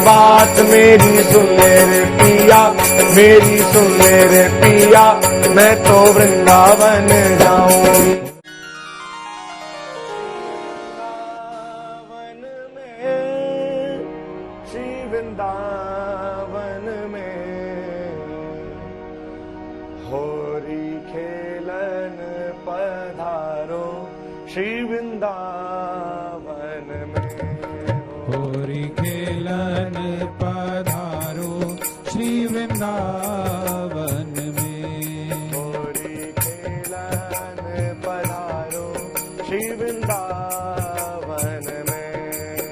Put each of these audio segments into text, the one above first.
बात मेरी सुन ले रे पिया, मेरी सुन ले रे पिया, मैं तो वृंदावन जाऊं। वृंदावन में होरी खेलन पधारो, श्री वृंदावन में होरी खेलन पधारो, श्री वृंदावन में होरी खेलन पधारो, श्री वृंदावन में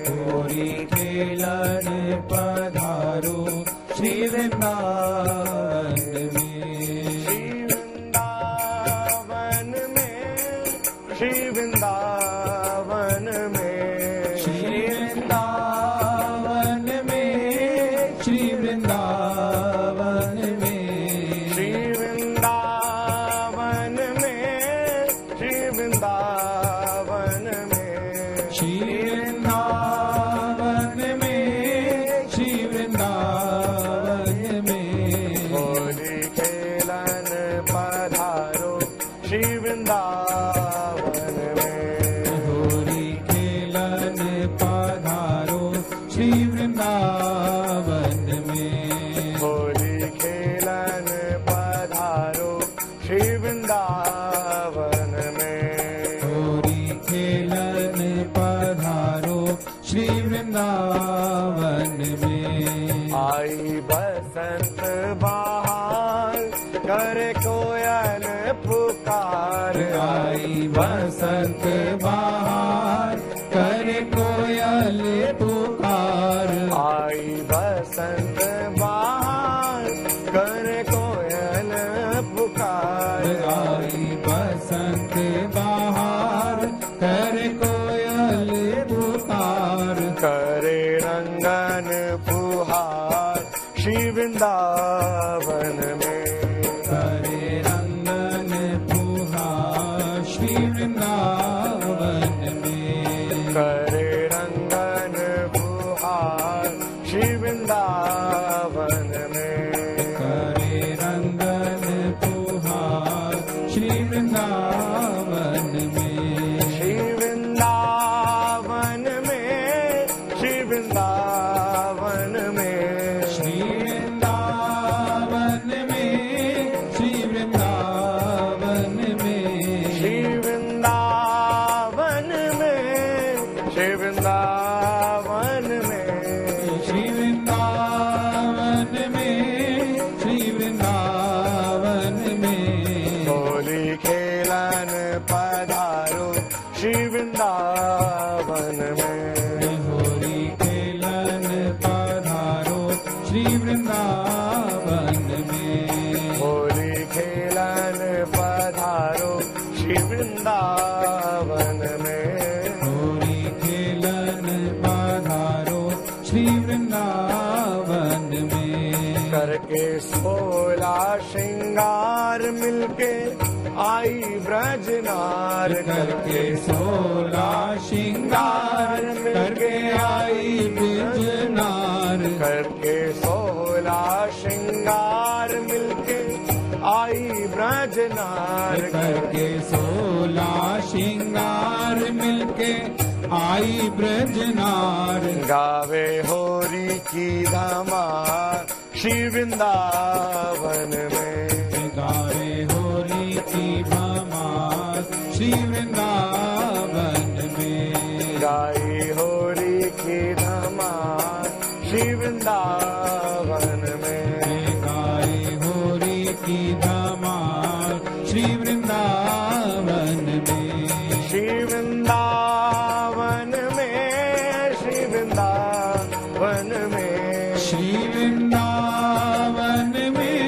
होरी खेलन पधारो, श्री वृंदावन में श्री वृंदावन में श्री वृंदावन में श्री वृंदावन में श्री वृंदावन में श्री वृंदावन में श्री वृंदावन में श्री वृंदावन में होली खेलन पधारो, श्री वृंदावन में होरी खेलन पधारो, श्री वृंदावन में होली खेलन पधारो, श्री वृंदावन में होरी खेलन पधारो, श्री वृंदावन में आई बसंत बहार, करे कोयल पुकार, आई बसंत बहार, करे कोयल पुकार, आई बसंत बहार, करे कोयल पुकार, आई बसंत बहार, करे कोयल पुकार, करे रंगन फुहार, श्री वृंदावन में करे रंगन फुहार, श्री वृंदावन में करे रंगन फुहार, श्री वृंदावन में करे रंगन फुहार, श्री वृंदावन में श्री वृंदावन में श्री वृंदावन में श्री वृंदावन में श्री वृंदावन में श्री वृंदावन में श्री वृंदावन में श्री वृंदावन में श्री वृंदावन में होली खेलन पधारो, श्री वृंदावन में होरी खेलन पधारो, श्री वृंदावन में होली खेलन पधारो, श्री वृंदावन में होरी खेलन पधारो, श्री वृंदावन में करके 16 श्रृंगार मिलके आई ब्रजनार, करके 16 श्रृंगार करके आई ब्रजनार, करके 16 श्रृंगार मिलके आई ब्रजनार, करके 16 श्रृंगार मिलके आई ब्रजनार, गावे होरी की धमार, श्री वृंदावन में गावे होली की भमार, श्री वृंदावन में गाई होरी की धमार, श्री वृंदावन में गाई होरी की धमार, श्री वृंदावन में श्री वृंदावन में श्री वृंदावन में श्री वृंदावन में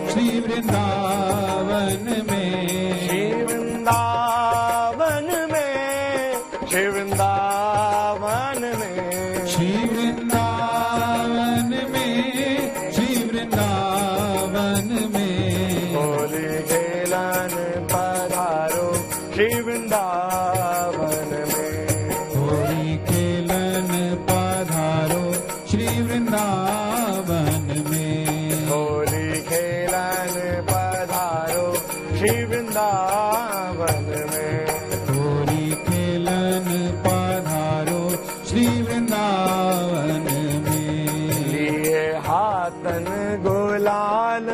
श्री वृंदावन में श्री वृंदावन में श्री वृंदावन में श्री वृंदावन में श्री वृंदावन में होली खेलन पधारो, श्री वृंदावन में होली खेलन पधारो, श्री श्री वृंदावन में। होली खेलन पधारो श्री वृंदावन में। होली खेलन पधारो श्री वृंदावन में। लिए हाथन गुलाल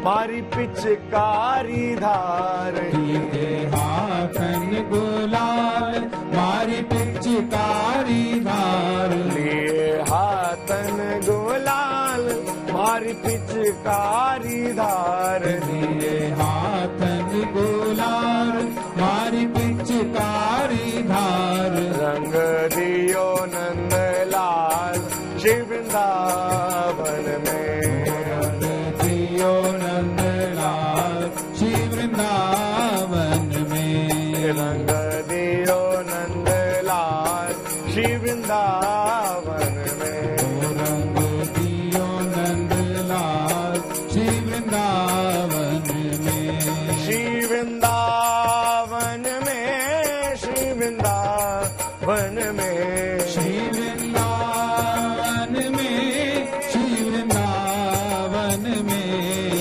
मारी पिचकारी धार। लिए हाथन गुलाल मारी पिचकारी धार। लिए हाथन गुलाल मारी पिचकारी धार। लिए हाथन गुलाल मारी पिचकारी धार। रंग दियो नंदलाल श्री वृंदावन में। रंग दियो नंदलाल श्री वृंदावन में। रंग दियो नंदलाल श्री वृंदावन में। रंग दियो नंदलाल श्री वृंदावन में। श्री वृंदावन में। श्री वृंदावन में। श्री वृंदावन में। श्री वृंदावन में।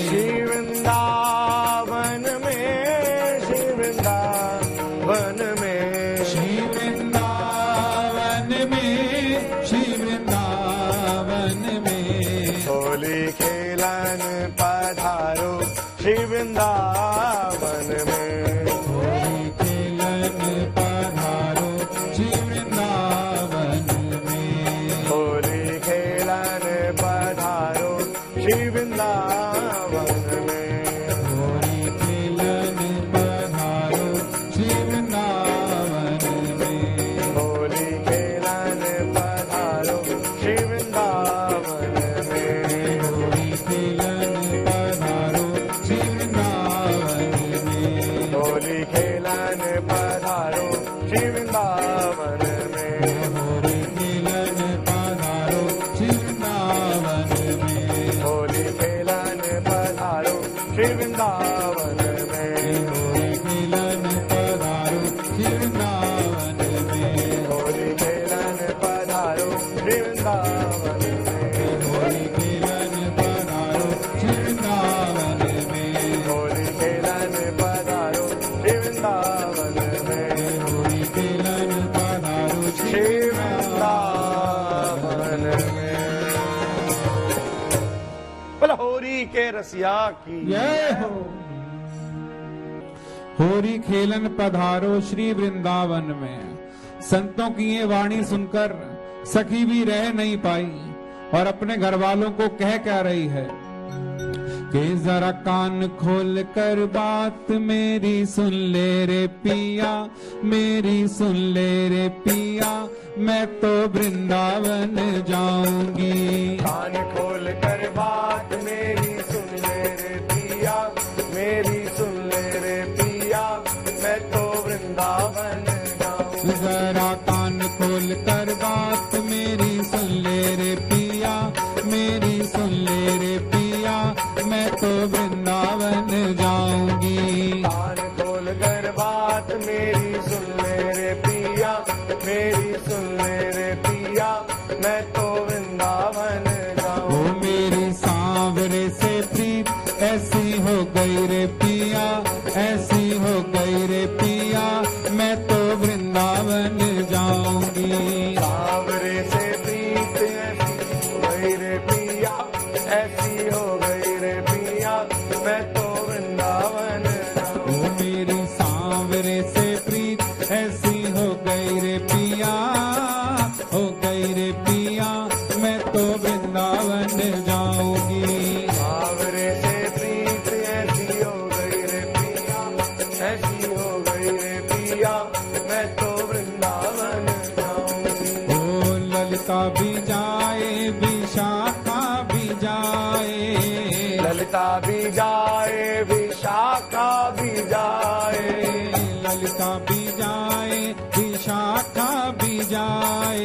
श्री वृंदावन में। श्री वृंदावन में। श्री वृंदावन में। श्री वृंदावन में। होली खेलन पधारो श्री वृंदावन में। होली खेलन पधारो श्री वृंदावन में। होली खेलन पधारो श्री वृंदावन में। होली खेलन पधारो श्री वृंदावन में। होली खेलन पधारो श्री वृंदावन में। होली खेलन पधारो श्री वृंदावन में। होली खेलन पधारो श्री वृंदावन में। होली खेलन पधारो श्री वृंदावन में। होली खेलन पधारो श्री वृंदावन में। होली खेलन पधारो श्री वृंदावन में। होली खेलन पधारो श्री वृंदावन में। होली खेलन पधारो श्री वृंदावन में। होली खेलन पधारो श्री वृंदावन में। होली खेलन पधारो श्री वृंदावन में। बोला होली के रसिया की जय हो। होली खेलन पधारो श्री वृंदावन में। संतों की ये वाणी सुनकर सखी भी रह नहीं पाई और अपने घर वालों को कह क्या रही है कि जरा कान खोल कर बात मेरी सुन ले रे पिया, मेरी सुन ले रे पिया, मैं तो वृंदावन जाऊंगी। कान खोल कर बात मेरी सुन ले रे पिया, मेरी सुन ले रे पिया, मैं तो वृंदावन जाऊं। जरा कान खोल कर बात मेरी सुन ले रे पिया, मेरी सुन ले रे पिया, मैं तो वृंदावन जाऊंगी। कान खोल कर बात मेरी सुन ले रे पिया, मेरी सुन ले रे पिया, मैं तो वृंदावन जाऊं। ओ मेरी सांवरे से प्रीत ऐसी हो गई रे पिया, ऐसी हो गई रे पिया, मैं तो वृंदावन जाऊंगी। सांवरे से प्रीत ऐसी हो गई रे पिया, ऐसी हो गई रे पिया, मैं तो वृंदावन जाऊं। ओ मेरी सांवरे से प्रीत ऐसी हो गई रे पिया, हो गई रे पिया, मैं तो वृंदावन जाऊंगी। सांवरे से प्रीत ऐसी हो गई रे पिया, ऐसी हो गई रे पिया, मैं तो वृंदावन जाऊं। ओ ललिता भी जाए, विशाखा भी जाए, ललिता भी जाए, विशाखा भी जाए, ललिता भी जाए, विशाखा भी जाए,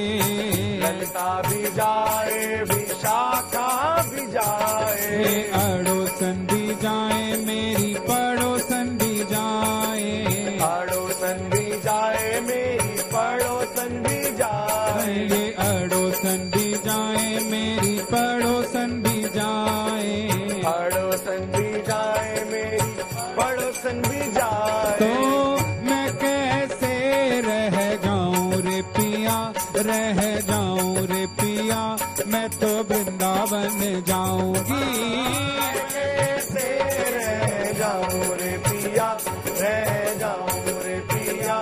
ललिता भी जाए, विशाखा भी जाए, अड़ोसन भी जाए, मेरी पड़ोसन भी जाए, अड़ोसन भी जाए, मेरी पड़ोसन भी जाए, ये अड़ोसन भी जाए, मेरी मैं तो वृंदावन जाऊंगी। कैसे रह जाऊं रे पिया, रह जाऊं रे पिया,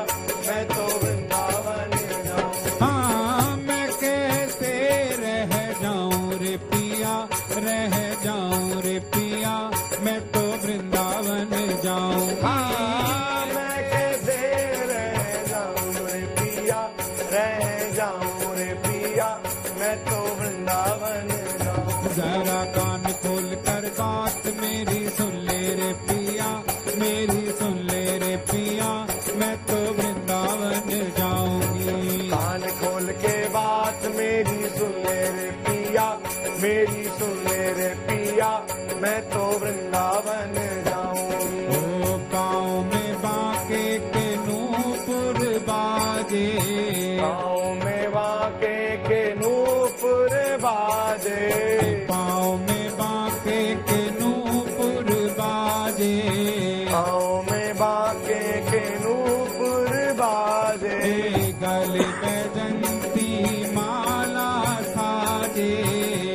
मैं तो वृंदावन जाऊं। हाँ मैं कैसे रह जाऊं रे पिया, रह जाऊं रे पिया, मैं तो वृंदावन जाऊंगी। मैं कैसे रह जाऊं रे पिया, रह जाऊं रे पिया, मैं तो वृंदावन जाऊं। जरा कान खोल कर बात मेरी सुन ले रे पिया, मेरी सुन ले रे पिया, मैं तो वृंदावन जाऊंगी। कान खोल के बात मेरी सुन ले रे पिया, मेरी सुन ले रे पिया, मैं तो वृंदावन जाऊंगी। ओ गाँव में बाके के नूपुर बाजे, गाँव में बाके के नूपुर बाजे, पाँव में बाके के नूपुर बाजे, गाँव में बाके के नूपुर बाजे, गले बैजंती माला साजे,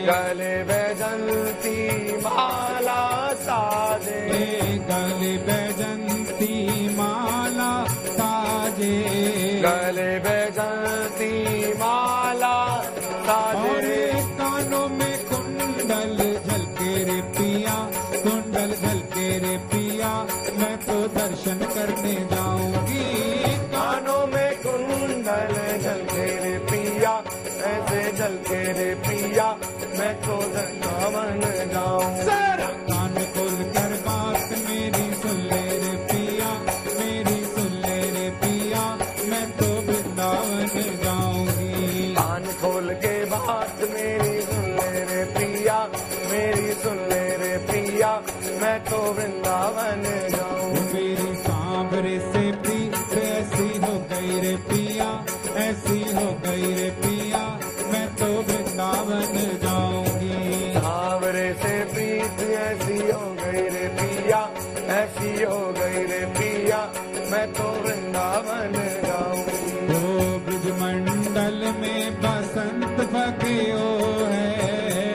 गले बैजंती माला साजे, गले बैजंती माला साजे, गले बैजंती माला साजे। और कानों में कुंडल झलके रे पिया, कुंडल झलके रे पिया, मैं तो दर्शन करने जाऊंगी। कानों में कुंडल झलके रे पिया, ऐसे झलके रे पिया, मैं तो वृंदावन जाऊं। कान खोल कर बात मेरी सुन ले रे पिया, मेरी सुन ले रे पिया, मैं तो वृंदावन जाऊंगी। कान खोल के बात मेरी सुन ले रे पिया, मेरी सुन ले रे पिया, मैं तो वृंदावन जाऊं। मेरी सांवरे से प्रीत ऐसी हो गई रे पिया, ऐसी हो गई रे पिया, मैं तो वृंदावन जाऊंगी। सांवरे से प्रीत ऐसी हो गई रे पिया, ऐसी हो गई रे पिया, मैं तो वृंदावन जाऊंगी। ओ ब्रजमंडल में बसंत फगेयो है,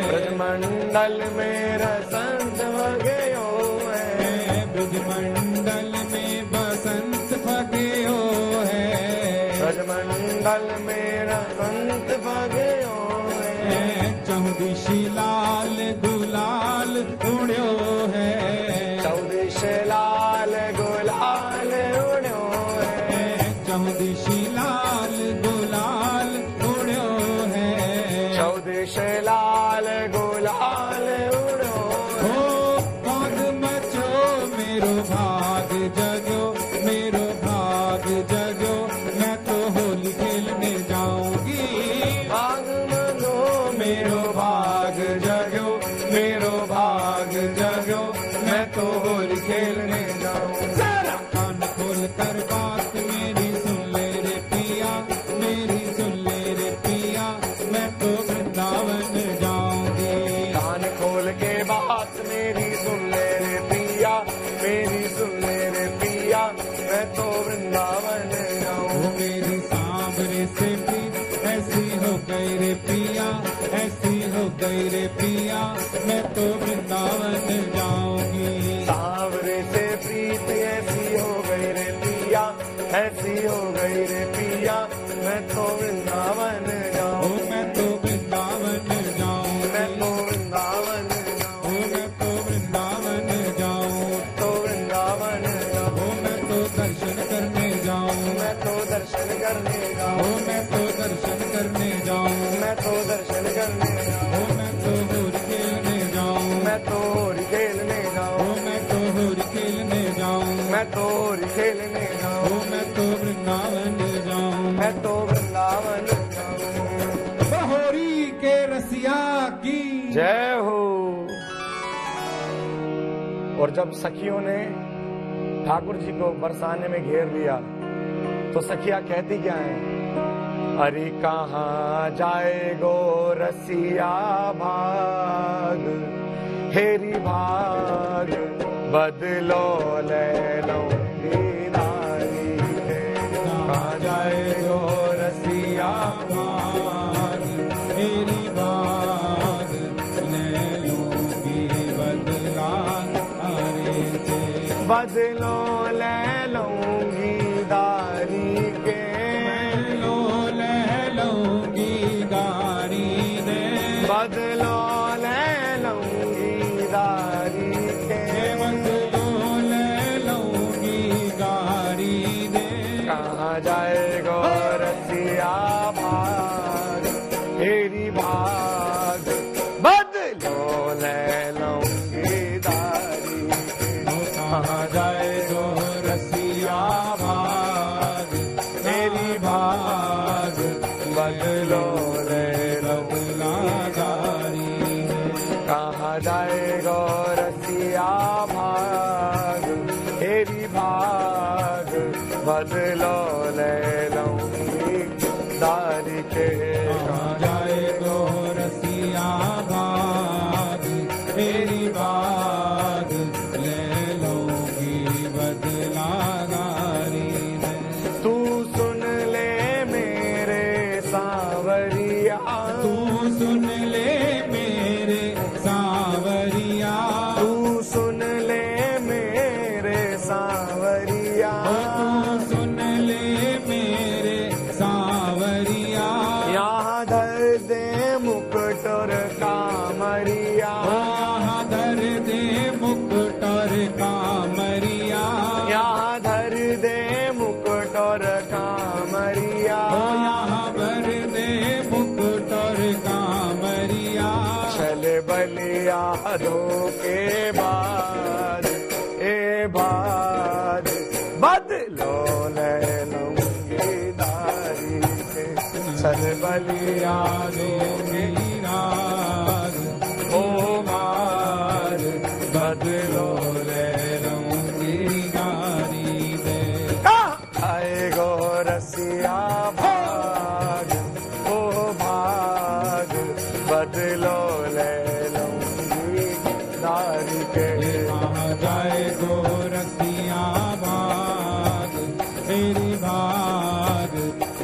ब्रजमंडल में रसंत वगयो है, ब्रजमंडल में बसंत फगेयो है, ब्रजमंडल में रसंत वगयो है, चौदिशी लाल गुलाल उड़्यो है, चौदिश लाल गुलाल उड़्यो है, चौदिशी लाल गुलाल उड़्यो है, चौदिश लाल गुलाल उड़्यो है। ओ भाग मचो मेरो भाग जगो, मेरो भाग जगो, मैं तो होली खेलने जाऊंगी। भाग मनो मेरो भाग जगो, मेरो भाग जगो, मैं तो होली खेलने जाऊं। कान खोल कर बात मेरी सुन ले रे पिया, मेरी सुन ले रे पिया, मैं तो वृंदावन जाऊंगी। कान खोल के बात मेरी सुन ले रे पिया, मेरी सुन ले रे पिया, मैं तो वृंदावन जाऊं। ओ मेरी सांवरे से प्रीत ऐसी हो गई रे पिया, ऐसी हो गई रे पिया, मैं तो वृंदावन जाऊंगी। सांवरे से प्रीत ऐसी हो गई रे पिया, ऐसी हो गई रे पिया, मैं तो वृंदावन ओ जाऊं। मैं तो वृंदावन जाऊं, मैं तो वृंदावन जाऊं, ओ मैं तो वृंदावन जाऊं, तो वृंदावन जाऊं। ओ मैं तो दर्शन करने जाऊं, मैं तो दर्शन करने ओ जाऊं, मैं तो दर्शन करने जाऊं, मैं तो दर्शन करने जाऊं, ओ मैं तो होली खेलने जाऊं, मैं तो होली खेलने ओ जाऊं, मैं तो होली खेलने जाऊं, मैं तो होली खेलने ओ जाऊं, मैं तो वृंदावन जाऊं। मैं तो वृंदावन जाऊं। बहोरी के रसिया की जय हो। और जब सखियों ने ठाकुर जी को बरसाने में घेर लिया तो सखिया कहती क्या है? अरे कहाँ जाए गो रसिया भाग, हेरी भाग बदलो ले लो दीदारी है। कहाँ जाए गो रसिया भाग, मेरी बात बदलो ले लूंगी दारी के, बदलो ले लूंगी दारी दे, बदलो ले लूंगी दारी के, बदलो ले लूंगी दारी दे। कहाँ जाए गोरसिया भाग तेरी भाग, बदलो ले लूंगी दारी के। कहाँ जाए गो रसिया भाग तेरी भाग, बदलो ले बदला गारी है। कहाँ जाए गोरसिया भाग तेरी भाग, बदलो ले लूंगी दारी के। कहाँ जाए गो रसिया भाग तेरी भाग, ले लूंगी बदला गारी है। तू सुन ले मेरे सांवरिया, तू सुन ले मेरे सांवरिया, तू सुन ले मेरे सांवरिया, ओ तू सुन ले मेरे सांवरिया। यहाँ धर दे मुकुट और कामरिया, ओ यहाँ धर दे मुकुट और कामरिया, यहाँ धर दे मुकुट और कामरिया। ओ यहाँ भर दे मुकुट और कामरिया। चल बलिया दो के बाद ए बाद, बदलो ले लूंगी दारी के। चल बलिया दो के राग ओ बाद, बदलो ले लूंगी गारी दे। आए गो रसिया भाग ओ भाग, बदलो ले लूंगी दारी के। कहाँ जाए गो रसिया भाग तेरी भाग,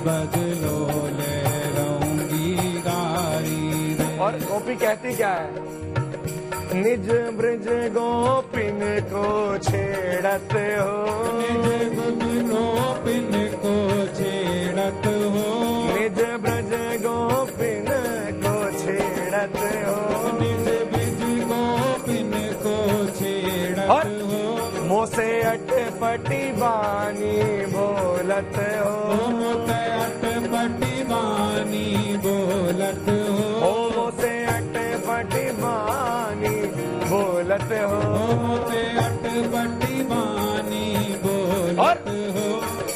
बदलो ले लूंगी गारी दे। और गोपी कहती क्या है? निज ब्रज गोपिन को छेड़त हो, निज गुण गोपिन को छेड़त हो, निज ब्रज गोपिन को छेड़त हो। निज ब्रज गोपिन को छेड़त और हो, मुँह से अटपटी बानी बोलत हो, मोते अटपटी बानी बोलत हो, मुँह से अटपटी बानी बोलत हो। मोते अटपटी बानी बोलत हो।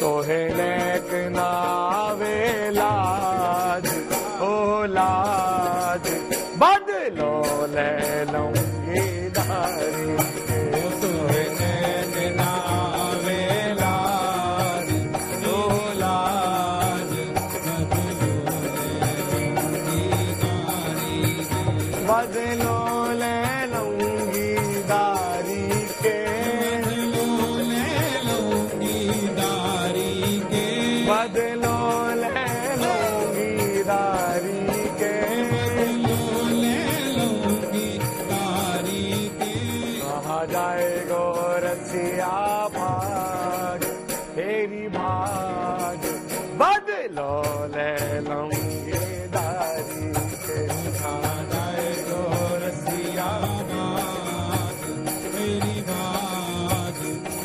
तोहे नेक नावे लाज ओ लाज, बदलो ले लूंगी दारी के। तोहे नैन नावे लाज, ओ लाज, बदलो ले लूंगी गारी दे। बदलो ले लूंगी दारी के, बदलो ले लूंगी दारी के, बदलो ले लूंगी दारी के। बदलो ले लूंगी दारी के। कहाँ जाए गो रसिया भाग तेरी भाग, बदलो ले लूंगी दारी के। कहाँ जाए गो रसिया भाग तेरी भाग,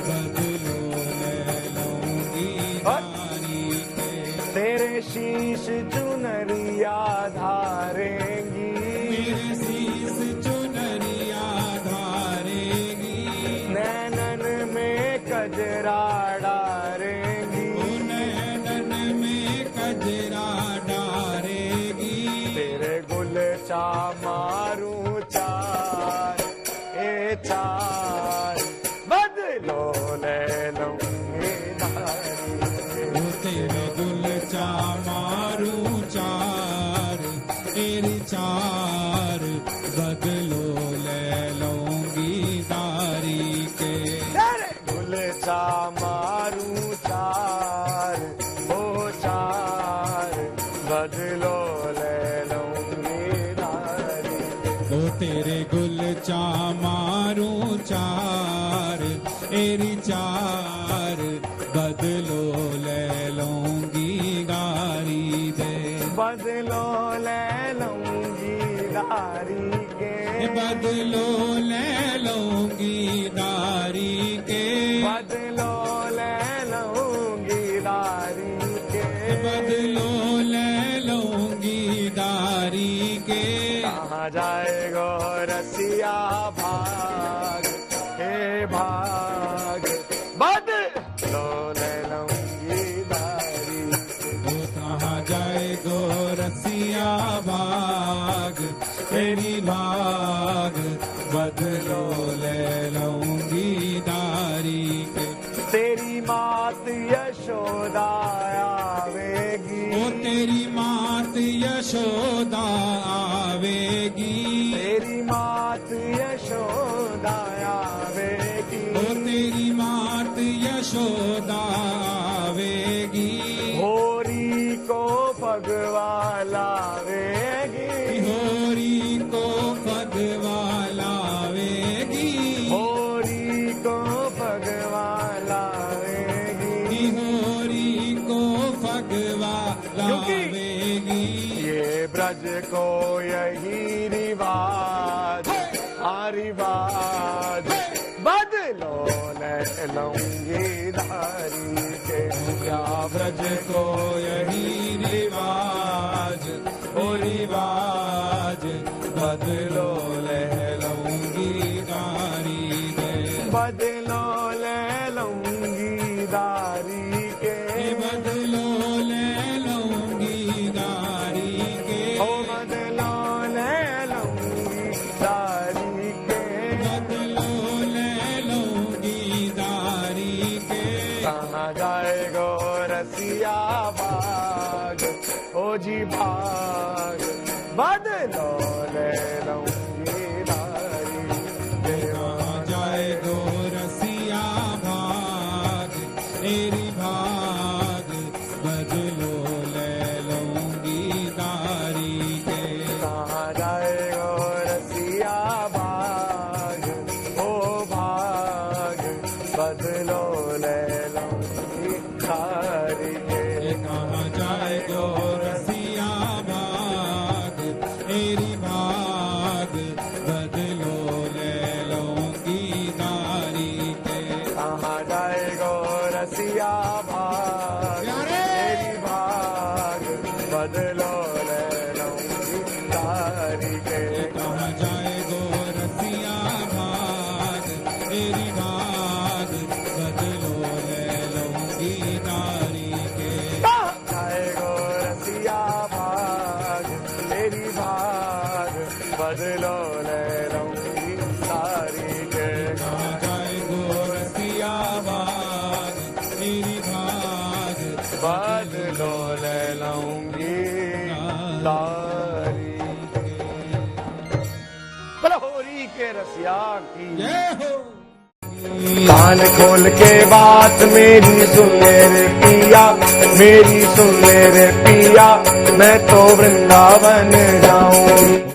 बदलो ले लूंगी दारी के। तेरे शीश चुनरिया धारेंगी, मेरे शीस चुनरिया धारेगी, नैनन में कजरा डारेंगी। नैनन में कजरा डारेगी। तेरे गुल चा मारू चार ए चार, बदलो ले लूंगी दारी के। वो तेरे गुल चा मारू चार, तेरी चार, बदलो ले लूंगी दारी के। तेरे गुल चा मारू चार ओ चार, बदलो ले लूंगी दारी के। वो तेरे गुल चा मारू चार, एरी चार बदलो ले लूंगी गारी दे, बदलो ले लूंगी दारी के, बदलो ले लूंगी दारी के, बदलो ले लूंगी दारी के, बदलो ले लूंगी दारी के। कहाँ जाएगो रसिया भाग, हे भाग, बदलो ले लूंगी दारी के। वो कहाँ जाए गो रसिया भाग, तेरी भाग बदलो ले लूंगी दारी के। तेरी मात यशोदा आवेगी, ओ तेरी मात यशोदा आवेगी, तेरी मात यशोदा आवेगी, ओ तेरी मात यशोदा आवेगी, होरी को भगवा लावेगी, होरी को भगवा लावेगी, होरी को भगवा लावेगी, होरी को भगवा लावेगी। ये ब्रज को यही रिवाज, रिवाज, बदलो ले लूंगी दारी के। क्या ब्रज को यही रिवाज, ओ रिवाज बदलो ले लूंगी दारी दे, बदलो ले लूंगी दारी के, बदलो ले लूंगी दारी के, ओ बदलो ले लूंगी दारी के, बदलो ले लूंगी दारी के। कहाँ जाएगो रसिया भाग, ओ जी भाग, बदलो ले लूंगी दारी के। कहाँ जाए गो रसिया भाग, तेरी भाग बदलो ले लूंगी दारी के। कहाँ जाएगो रसिया भाग, ओ भाग, बदलो ले लूंगी दारी के। कहाँ जाए गो रसिया भाग, तेरी भाग बदलो ले लूंगी दारी के। कहाँ जाएगो रसिया भाग, तेरी भाग, बदलो ले लूंगी दारी के। कहाँ जाए गो रसिया भाग, तेरी भाग बदलो ले लूंगी दारी के। कहाँ जाएगो रसिया भाग, तेरी भाग, बदलो ले लूंगी दारी के। कहाँ जाए गो रसिया भाग, तेरी भाग बदलो ले लूंगी दारी के। बलहोरी के रसिया की जय हो। कान खोल के बात मेरी सुन ले रे पिया, मेरी सुन ले रे पिया, मैं तो वृंदावन जाऊं।